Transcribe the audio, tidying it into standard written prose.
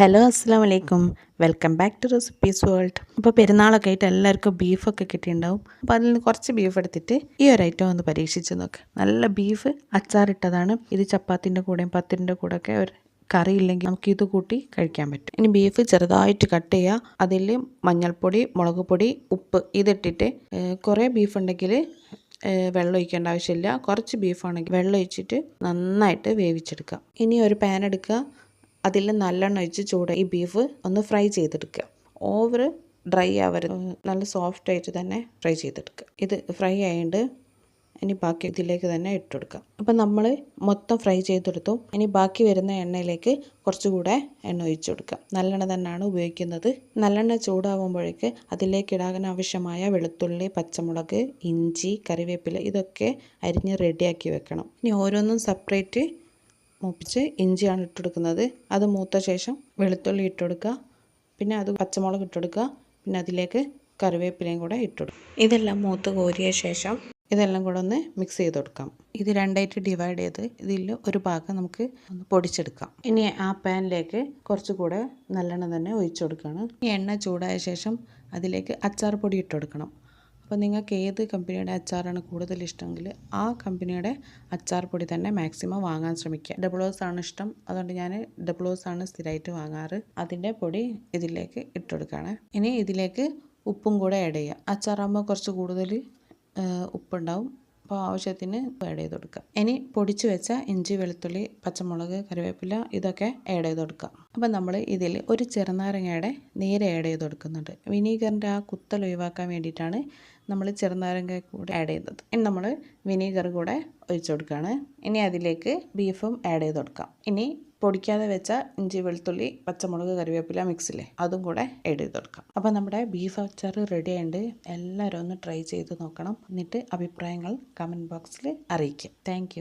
Hello അസ്സാം വലൈക്കും, welcome back to recipes world. അപ്പോൾ പെരുന്നാളൊക്കെ ആയിട്ട് എല്ലാവർക്കും ബീഫൊക്കെ കിട്ടിയിട്ടുണ്ടാവും. അപ്പോൾ അതിൽ നിന്ന് കുറച്ച് ബീഫ് എടുത്തിട്ട് ഈ ഒരു ഐറ്റം ഒന്ന് പരീക്ഷിച്ച് നോക്ക്. നല്ല ബീഫ് അച്ചാറിട്ടതാണ്. ഇത് ചപ്പാത്തിൻ്റെ കൂടെയും പത്തിരിൻ്റെ കൂടെയൊക്കെ ഒരു കറി ഇല്ലെങ്കിൽ നമുക്ക് ഇത് കൂട്ടി കഴിക്കാൻ പറ്റും. ഇനി ബീഫ് ചെറുതായിട്ട് കട്ട് ചെയ്യുക. അതിൽ മഞ്ഞൾപ്പൊടി, മുളക് പൊടി, ഉപ്പ് ഇതിട്ടിട്ട് കുറേ ബീഫ് ഉണ്ടെങ്കിൽ വെള്ളം ഒഴിക്കേണ്ട ആവശ്യമില്ല. കുറച്ച് ബീഫാണെങ്കിൽ വെള്ളം ഒഴിച്ചിട്ട് നന്നായിട്ട് വേവിച്ചെടുക്കുക. ഇനി ഒരു പാൻ എടുക്കുക. അതിൽ നല്ലെണ്ണ ഒഴിച്ച് ഈ ബീഫ് ഒന്ന് ഫ്രൈ ചെയ്തെടുക്കുക. ഓവർ ഡ്രൈ ആവരുത്, നല്ല സോഫ്റ്റ് ആയിട്ട് തന്നെ ഫ്രൈ ചെയ്തെടുക്കുക. ഇത് ഫ്രൈ ആയതുകൊണ്ട് ഇനി ബാക്കി ഇതിലേക്ക് തന്നെ ഇട്ടുകൊടുക്കാം. അപ്പം നമ്മൾ മൊത്തം ഫ്രൈ ചെയ്തെടുത്തു. ഇനി ബാക്കി വരുന്ന എണ്ണയിലേക്ക് കുറച്ചുകൂടെ എണ്ണ ഒഴിച്ചു കൊടുക്കാം. നല്ലെണ്ണ തന്നെയാണ് ഉപയോഗിക്കുന്നത്. നല്ലെണ്ണ ചൂടാകുമ്പോഴേക്ക് അതിലേക്ക് ഇടാൻ ആവശ്യമായ വെളുത്തുള്ളി, പച്ചമുളക്, ഇഞ്ചി, കറിവേപ്പില ഇതൊക്കെ അരിഞ്ഞ് റെഡിയാക്കി വെക്കണം. ഇനി ഓരോന്നും സെപ്പറേറ്റ് മൂപ്പിച്ച് ഇഞ്ചിയാണ് ഇട്ടുകൊടുക്കുന്നത്. അത് മൂത്ത ശേഷം വെളുത്തുള്ളി ഇട്ടുകൊടുക്കുക. പിന്നെ അത് പച്ചമുളക് ഇട്ടുകൊടുക്കുക. പിന്നെ അതിലേക്ക് കറിവേപ്പിലയും കൂടെ ഇട്ടുകൊടുക്കുക. ഇതെല്ലാം മൂത്ത് കോരിയ ശേഷം ഇതെല്ലാം കൂടെ ഒന്ന് മിക്സ് ചെയ്ത് കൊടുക്കാം. ഇത് രണ്ടായിട്ട് ഡിവൈഡ് ചെയ്ത് ഇതിൽ ഒരു ഭാഗം നമുക്ക് ഒന്ന് പൊടിച്ചെടുക്കാം. ഇനി ആ പാനിലേക്ക് കുറച്ചുകൂടെ നല്ലെണ്ണ തന്നെ ഒഴിച്ചു കൊടുക്കുകയാണ്. ഈ എണ്ണ ചൂടായ ശേഷം അതിലേക്ക് അച്ചാർ പൊടി ഇട്ട് കൊടുക്കണം. അപ്പോൾ നിങ്ങൾക്ക് ഏത് കമ്പനിയുടെ അച്ചാറാണ് കൂടുതൽ ഇഷ്ടമെങ്കിൽ ആ കമ്പനിയുടെ അച്ചാർ പൊടി തന്നെ മാക്സിമം വാങ്ങാൻ ശ്രമിക്കുക. ഡബിളോസ് ആണ് ഇഷ്ടം, അതുകൊണ്ട് ഞാൻ ഡബിളോസ് ആണ് സ്ഥിരമായിട്ട് വാങ്ങാറ്. അതിൻ്റെ പൊടി ഇതിലേക്ക് ഇട്ട് കൊടുക്കുകയാണ്. ഇനി ഇതിലേക്ക് ഉപ്പും കൂടെ ആഡ് ചെയ്യുക. അച്ചാറാകുമ്പോൾ കുറച്ച് കൂടുതൽ ഉപ്പുണ്ടാവും. അപ്പോൾ ആവശ്യത്തിന് ആഡ് ചെയ്ത് കൊടുക്കുക. ഇനി പൊടിച്ച് വെച്ച ഇഞ്ചി, വെളുത്തുള്ളി, പച്ചമുളക്, കറിവേപ്പില ഇതൊക്കെ ആഡ് ചെയ്ത് കൊടുക്കുക. അപ്പം നമ്മൾ ഇതിൽ ഒരു ചെറുനാരങ്ങയുടെ നീര് ആഡ് ചെയ്ത് കൊടുക്കുന്നുണ്ട്. വിനീഗറിൻ്റെ ആ കുത്തൽ ഒഴിവാക്കാൻ വേണ്ടിയിട്ടാണ് നമ്മൾ ചെറുനാരങ്ങ കൂടെ ആഡ് ചെയ്യുന്നത്. ഇനി നമ്മൾ വിനീഗർ കൂടെ ഒഴിച്ചു കൊടുക്കുകയാണ്. ഇനി അതിലേക്ക് ബീഫും ആഡ് ചെയ്ത് കൊടുക്കാം. ഇനി പൊടിക്കാതെ വെച്ച ഇഞ്ചി, വെളുത്തുള്ളി, പച്ചമുളക്, കറിവേപ്പില മിക്സിലെ അതും കൂടെ ആഡ് ചെയ്ത് കൊടുക്കാം. അപ്പോൾ നമ്മുടെ ബീഫ് അച്ചാർ റെഡി ആയിട്ടുണ്ട്. എല്ലാവരും ഒന്ന് ട്രൈ ചെയ്ത് നോക്കണം. എന്നിട്ട് അഭിപ്രായങ്ങൾ കമൻറ്റ് ബോക്സിൽ അറിയിക്കുക. താങ്ക്